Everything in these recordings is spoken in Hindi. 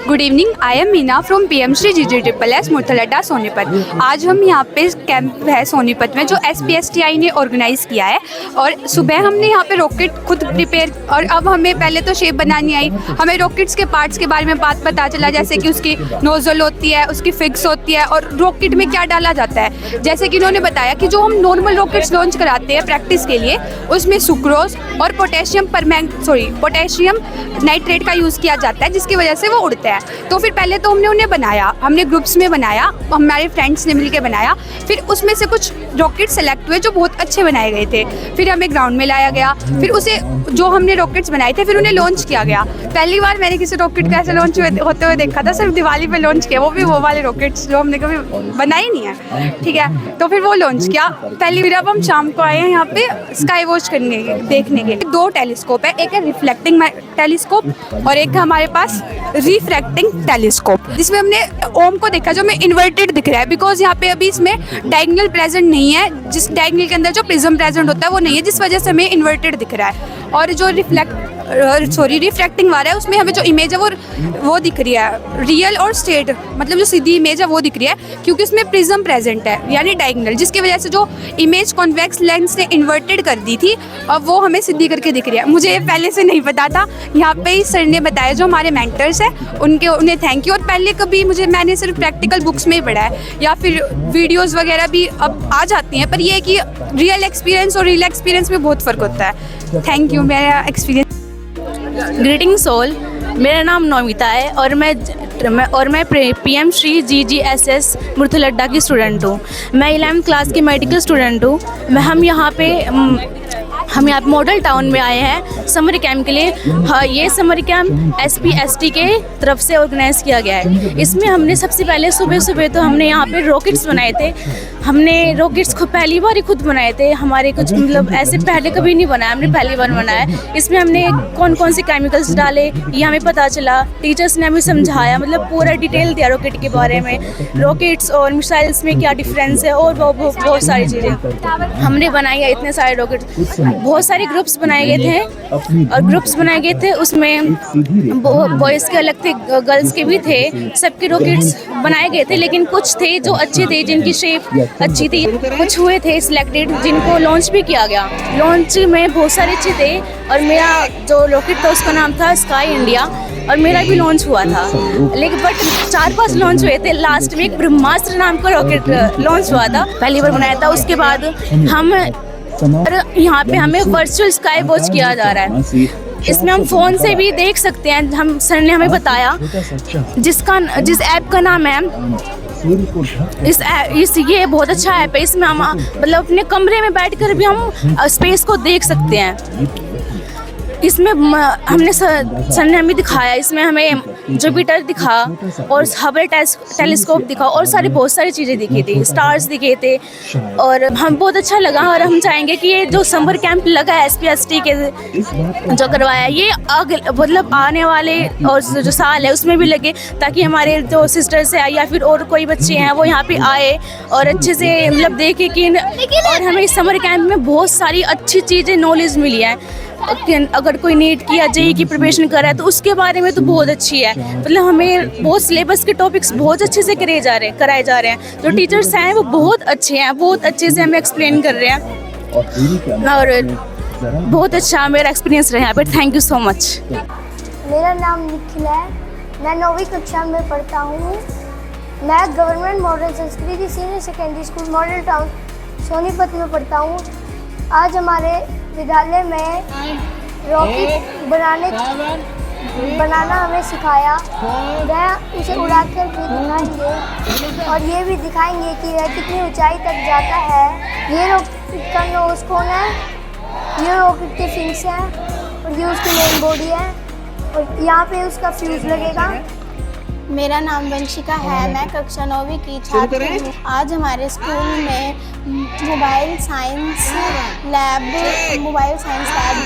Good evening, I am Meena from PM Shri GGSSS Murthal Sonipat. आज हम यहाँ पे कैंप है सोनीपत में जो SPSTI ने ऑर्गेनाइज़ किया है और सुबह हमने यहाँ पे रॉकेट खुद प्रिपेयर और अब हमें पहले तो शेप बनानी आई, हमें रॉकेट्स के पार्ट्स के बारे में पता चला, जैसे कि उसकी नोजल होती है, उसकी फिक्स होती है और रॉकेट में क्या डाला जाता है। जैसे कि उन्होंने बताया कि जो हम नॉर्मल रॉकेट्स लॉन्च कराते हैं प्रैक्टिस के लिए उसमें सुक्रोज और पोटेशियम नाइट्रेट का यूज़ किया जाता है जिसकी वजह से वो उड़ते हैं। तो फिर पहले तो हमने उन्हें बनाया, हमने ग्रुप्स में बनाया, हमारे फ्रेंड्स ने मिलकर बनाया। फिर उसमें से कुछ रॉकेट सेलेक्ट हुए जो बहुत अच्छे बनाए गए थे। फिर हमें ग्राउंड में लाया गया, फिर उसे जो हमने रॉकेट्स बनाए थे फिर उन्हें लॉन्च किया गया। पहली बार मैंने किसी रॉकेट का ऐसे लॉन्च होते हुए देखा था, सिर्फ दिवाली पे लॉन्च किया, वो भी वो वाले रॉकेट्स जो हमने कभी बनाए नहीं है, ठीक है। तो फिर वो लॉन्च किया पहली बार। अब हम शाम को आए हैं यहाँ पे स्काई वॉच करने देखने के। दो टेलीस्कोप है, एक है रिफ्लेक्टिंग टेलीस्कोप और एक है हमारे पास रिफ्रैक्टिंग टेलीस्कोप, जिसमें हमने ओम को देखा जो हमें इन्वर्टेड दिख रहा है बिकॉज यहाँ पे अभी इसमें डायगोनल प्रेजेंट नहीं है, जिस डायगोनल के अंदर जो प्रिज्म प्रेजेंट होता है वो नहीं है, जिस वजह से हमें इन्वर्टेड दिख रहा है। और जो रिफ्रैक्टिंग वाला है उसमें हमें जो इमेज है वो दिख रही है रियल और स्ट्रेट, मतलब जो सीधी इमेज है वो दिख रही है क्योंकि उसमें प्रिज्म प्रेजेंट है यानी डायगोनल, जिसकी वजह से जो इमेज कॉन्वेक्स लेंस ने इन्वर्टेड कर दी थी अब वो हमें सीधी करके दिख रही है। मुझे ये पहले से नहीं पता था, यहाँ पे ही सर ने बताया जो हमारे मेंटर्स हैं उन्हें थैंक यू। और पहले कभी मैंने सिर्फ प्रैक्टिकल बुक्स में ही पढ़ा है या फिर वीडियोज़ वगैरह भी अब आ जाती हैं, पर ये है कि रियल एक्सपीरियंस और रियल एक्सपीरियंस में बहुत फ़र्क होता है। थैंक यू मेरा एक्सपीरियंस। ग्रीटिंग्स ऑल, मेरा नाम नौमिता है और मैं पीएम श्री GGSS मुर्थल की स्टूडेंट हूँ। मैं 11th क्लास की मेडिकल स्टूडेंट हूँ। हम यहाँ पे मॉडल टाउन में आए हैं समर कैंप के लिए। हाँ, ये समर कैंप SPST के तरफ से ऑर्गेनाइज़ किया गया है। इसमें हमने सबसे पहले सुबह तो हमने यहाँ पे रॉकेट्स बनाए थे। हमने रॉकेट्स को पहली बार ही खुद बनाए थे, हमारे कुछ मतलब ऐसे पहले कभी नहीं बनाया, हमने पहली बार बनाया। इसमें हमने कौन से केमिकल्स डाले ये हमें पता चला, टीचर्स ने हमें समझाया, मतलब पूरा डिटेल दिया रॉकेट के बारे में, रॉकेट्स और मिसाइल्स में क्या डिफरेंस है और बहुत सारी चीज़ें हमने बनाई है। इतने सारे रॉकेट्स, बहुत सारे ग्रुप्स बनाए गए थे और ग्रुप्स बनाए गए थे, उसमें बॉयज़ के अलग थे, गर्ल्स के भी थे, सबके रॉकेट्स बनाए गए थे। लेकिन कुछ थे जो अच्छे थे, जिनकी शेप अच्छी थी, कुछ हुए थे सिलेक्टेड जिनको लॉन्च भी किया गया। लॉन्च में बहुत सारे अच्छे थे और मेरा जो रॉकेट था उसका नाम था स्काई इंडिया और मेरा भी लॉन्च हुआ था। लेकिन बट 4-5 लॉन्च हुए थे, लास्ट में एक ब्रह्मास्त्र नाम का रॉकेट लॉन्च हुआ था, पहली बार बनाया था। उसके बाद हम यहाँ पे हमें वर्चुअल स्काई वॉच किया जा रहा है। इसमें हम फ़ोन से भी देख सकते हैं, हम सर ने हमें बताया, जिस ऐप का नाम है ये बहुत अच्छा ऐप है। इसमें हम मतलब अपने कमरे में बैठकर भी हम स्पेस को देख सकते हैं। इसमें हमने सर ने हमें दिखाया, इसमें हमें जुपिटर दिखा और हबल टेलीस्कोप दिखा और बहुत सारी चीज़ें दिखी थी, स्टार्स दिखे थे और हम बहुत अच्छा लगा। और हम चाहेंगे कि ये जो समर कैंप लगा है SPST के जो करवाया है, ये मतलब आने वाले और जो साल है उसमें भी लगे, ताकि हमारे जो सिस्टर्स हैं या फिर और कोई बच्चे हैं वो यहाँ पे आए और अच्छे से मतलब देखें कि। और हमें इस समर कैंप में बहुत सारी अच्छी चीज़ें नॉलेज मिली है। अगर कोई नीट की या JEE की प्रिपरेशन कर रहा है तो उसके बारे में तो बहुत अच्छी है, मतलब हमें बहुत सिलेबस के टॉपिक्स बहुत अच्छे से कराए जा रहे हैं। जो टीचर्स हैं वो बहुत अच्छे हैं, बहुत अच्छे से हमें एक्सप्लेन कर रहे हैं और बहुत अच्छा मेरा एक्सपीरियंस रहा है यहाँ पर। Thank you so much. मेरा नाम निखिल है, मैं 9वीं कक्षा में पढ़ता हूँ। मैं गवर्नमेंट मॉडल संस्कृति senior secondary school model town Sonipat में पढ़ता हूँ। आज हमारे विद्यालय में रॉकेट बनाना हमें सिखाया, वह उसे उड़ाकर भी दिखाएंगे और ये भी दिखाएंगे कि वह कितनी ऊंचाई तक जाता है। ये रॉकेट का नोज कोन है, ये रॉकेट के फिंग्स हैं और ये उसकी मेन बॉडी है और यहाँ पे उसका फ्यूज लगेगा। मेरा नाम वंशिका है, मैं कक्षा 9वीं की छात्र हूँ। आज हमारे स्कूल में मोबाइल साइंस लैब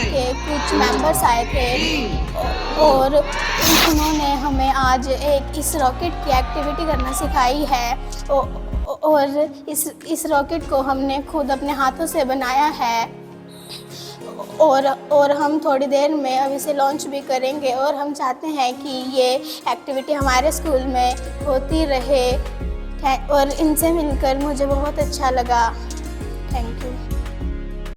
के कुछ मेंबर्स आए थे और उन्होंने हमें आज इस रॉकेट की एक्टिविटी करना सिखाई है और इस रॉकेट को हमने खुद अपने हाथों से बनाया है। और हम थोड़ी देर में अब इसे लॉन्च भी करेंगे और हम चाहते हैं कि ये एक्टिविटी हमारे स्कूल में होती रहे और इनसे मिलकर मुझे बहुत अच्छा लगा। Thank you.